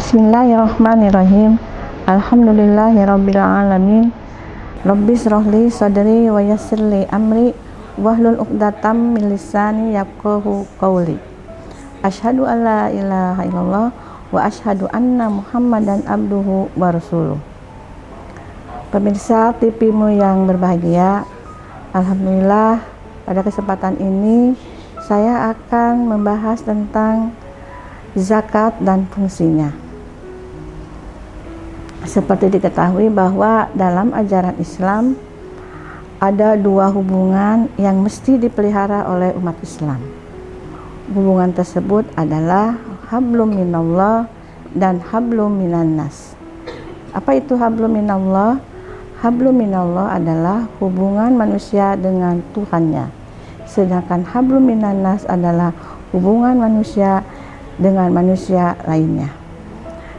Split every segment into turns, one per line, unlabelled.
Bismillahirrahmanirrahim. Alhamdulillahirabbil alamin. Rabbis shrahli sadri wa yassirli amri wahlul 'uqdatam min lisani yafqahu qawli. Asyhadu an la ilaha illallah wa asyhadu anna Muhammadan abduhu wa rasuluh. Pemirsa TV-mu yang berbahagia, alhamdulillah pada kesempatan ini saya akan membahas tentang zakat dan fungsinya. Seperti diketahui bahwa dalam ajaran Islam ada dua hubungan yang mesti dipelihara oleh umat Islam. Hubungan tersebut adalah hablum minallah dan hablum minannas. Apa itu hablum minallah? Hablum minallah adalah hubungan manusia dengan Tuhannya. Sedangkan hablum minannas adalah hubungan manusia dengan manusia lainnya.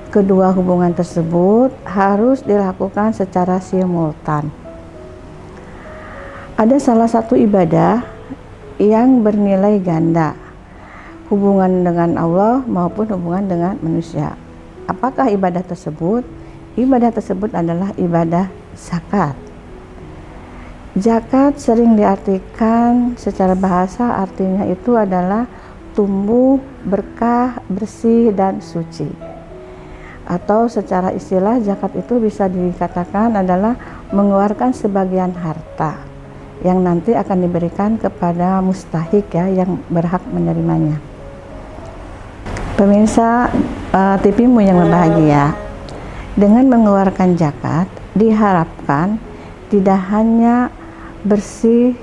Kedua hubungan tersebut harus dilakukan secara simultan. Ada salah satu ibadah yang bernilai ganda, hubungan dengan Allah maupun hubungan dengan manusia. Apakah ibadah tersebut? Ibadah tersebut adalah ibadah zakat. Zakat sering diartikan secara bahasa, artinya itu adalah tumbuh, berkah, bersih, dan suci. Atau secara istilah, zakat itu bisa dikatakan adalah mengeluarkan sebagian harta yang nanti akan diberikan kepada mustahik, ya, yang berhak menerimanya. Pemirsa TV-mu yang berbahagia, dengan mengeluarkan zakat diharapkan tidak hanya bersih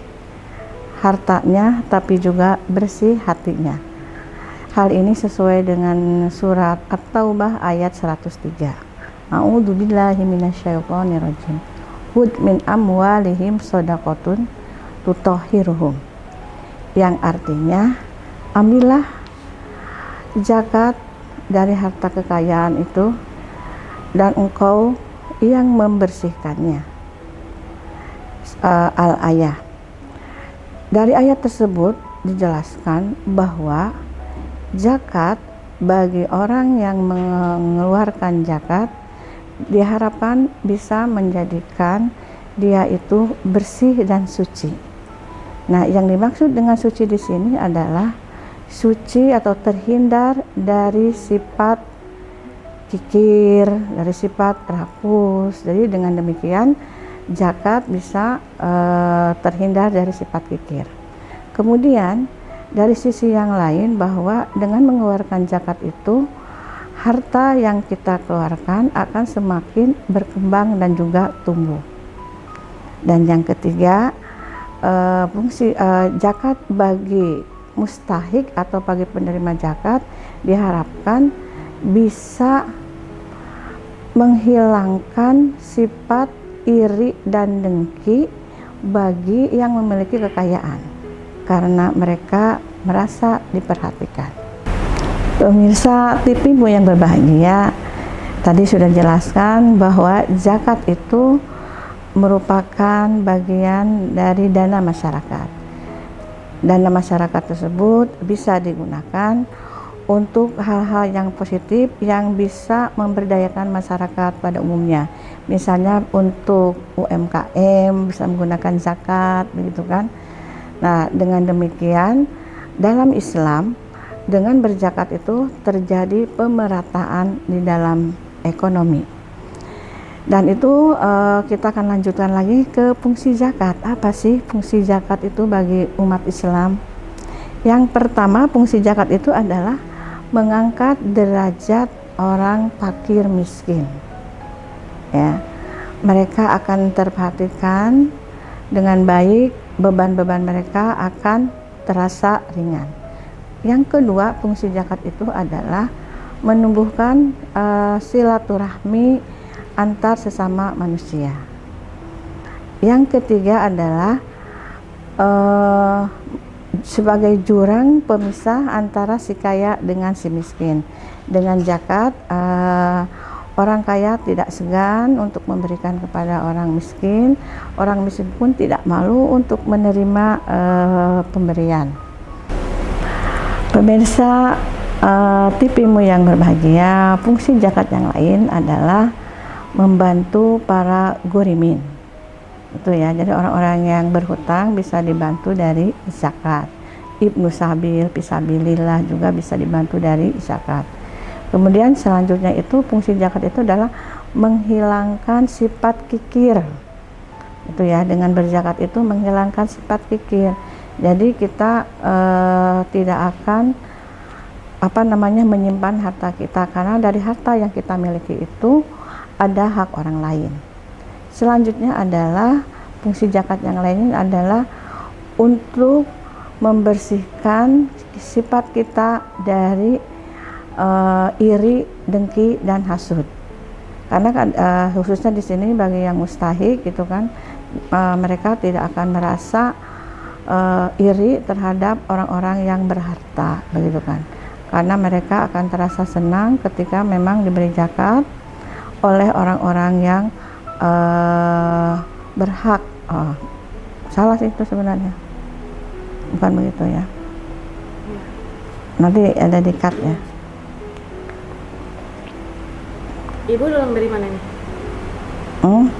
hartanya tapi juga bersih hatinya. Hal ini sesuai dengan surat At-Taubah ayat 103. A'udzubillahi minasyaitonirrajim. Hud min amwalihim shadaqatun tutahhiruhum. Yang artinya, ambillah zakat dari harta kekayaan itu dan engkau yang membersihkannya. Al-ayah. Dari ayat tersebut dijelaskan bahwa zakat bagi orang yang mengeluarkan zakat diharapkan bisa menjadikan dia itu bersih dan suci. Nah, yang dimaksud dengan suci di sini adalah suci atau terhindar dari sifat kikir, dari sifat rakus. Jadi dengan demikian zakat bisa terhindar dari sifat kikir. Kemudian dari sisi yang lain, bahwa dengan mengeluarkan zakat itu harta yang kita keluarkan akan semakin berkembang dan juga tumbuh. Dan yang ketiga, fungsi zakat bagi mustahik atau bagi penerima zakat diharapkan bisa menghilangkan sifat iri dan dengki bagi yang memiliki kekayaan, karena mereka merasa diperhatikan. Pemirsa TV-mu yang berbahagia, tadi sudah jelaskan bahwa zakat itu merupakan bagian dari dana masyarakat. Dana masyarakat tersebut bisa digunakan untuk hal-hal yang positif yang bisa memberdayakan masyarakat pada umumnya. Misalnya untuk UMKM bisa menggunakan zakat, begitu kan? Nah, dengan demikian dalam Islam dengan berzakat itu terjadi pemerataan di dalam ekonomi. Dan itu kita akan lanjutkan lagi ke fungsi zakat. Apa sih fungsi zakat itu bagi umat Islam? Yang pertama, fungsi zakat itu adalah mengangkat derajat orang fakir miskin. Ya, mereka akan terperhatikan dengan baik, beban-beban mereka akan terasa ringan. Yang kedua, fungsi zakat itu adalah menumbuhkan silaturahmi antar sesama manusia. Yang ketiga adalah sebagai jurang pemisah antara si kaya dengan si miskin. Dengan zakat, orang kaya tidak segan untuk memberikan kepada orang miskin pun tidak malu untuk menerima pemberian. Pemirsa TV-mu yang berbahagia, fungsi zakat yang lain adalah membantu para gorimin. Itu ya, jadi orang-orang yang berhutang bisa dibantu dari zakat. Ibnu Sabil, Fisabilillah juga bisa dibantu dari zakat. Kemudian selanjutnya itu fungsi zakat itu adalah menghilangkan sifat kikir. Itu ya, dengan berzakat itu menghilangkan sifat kikir. Jadi kita tidak akan menyimpan harta kita, karena dari harta yang kita miliki itu ada hak orang lain. Selanjutnya adalah fungsi zakat yang lainnya adalah untuk membersihkan sifat kita dari iri, dengki, dan hasud. Karena khususnya di sini bagi yang mustahik gitu kan, mereka tidak akan merasa iri terhadap orang-orang yang berharta, begitu kan. Karena mereka akan terasa senang ketika memang diberi zakat oleh orang-orang yang berhak. Salah sih itu sebenarnya, bukan begitu ya. Nanti ada di cut ya.
Ibu ulang dari mana nih?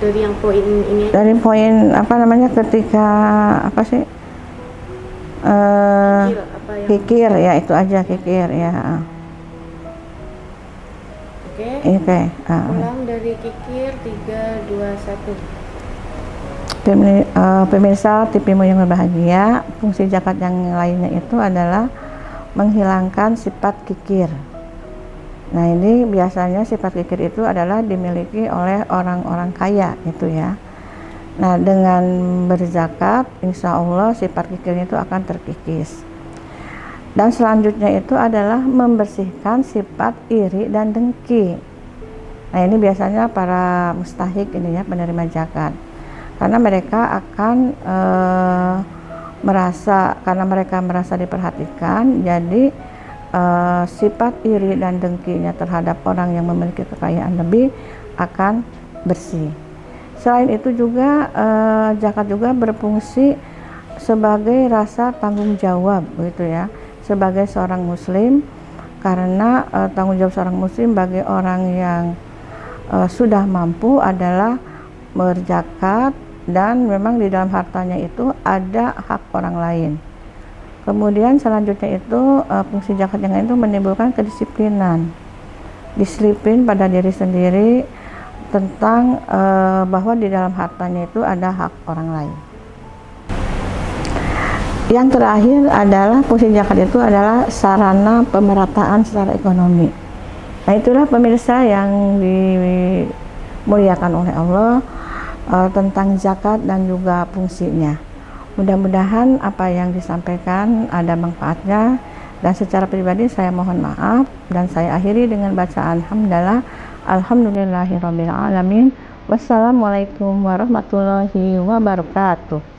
Dari yang poin ini?
Dari poin ketika kikir ya, itu aja kikir ya. Oke.
Ulang dari kikir 3, 2, 1.
Pemirsa TV-mu yang berbahagia, fungsi zakat yang lainnya itu adalah menghilangkan sifat kikir. Nah, ini biasanya sifat kikir itu adalah dimiliki oleh orang-orang kaya itu ya. Nah, dengan berzakat insya Allah sifat kikirnya itu akan terkikis. Dan selanjutnya itu adalah membersihkan sifat iri dan dengki. Nah, ini biasanya para mustahik ini ya, penerima zakat. Karena mereka akan karena mereka merasa diperhatikan, jadi sifat iri dan dengkinya terhadap orang yang memiliki kekayaan lebih akan bersih. Selain itu juga zakat juga berfungsi sebagai rasa tanggung jawab, begitu ya, sebagai seorang muslim, karena tanggung jawab seorang muslim bagi orang yang sudah mampu adalah berzakat, dan memang di dalam hartanya itu ada hak orang lain. Kemudian selanjutnya itu fungsi zakat yang lain itu menimbulkan kedisiplinan, disiplin pada diri sendiri tentang bahwa di dalam hartanya itu ada hak orang lain. Yang terakhir adalah fungsi zakat itu adalah sarana pemerataan secara ekonomi. Nah, itulah pemirsa yang dimuliakan oleh Allah tentang zakat dan juga fungsinya. Mudah-mudahan apa yang disampaikan ada manfaatnya, dan secara pribadi saya mohon maaf, dan saya akhiri dengan bacaan hamdalah. Alhamdulillahirabbil alamin. Wassalamualaikum warahmatullahi wabarakatuh.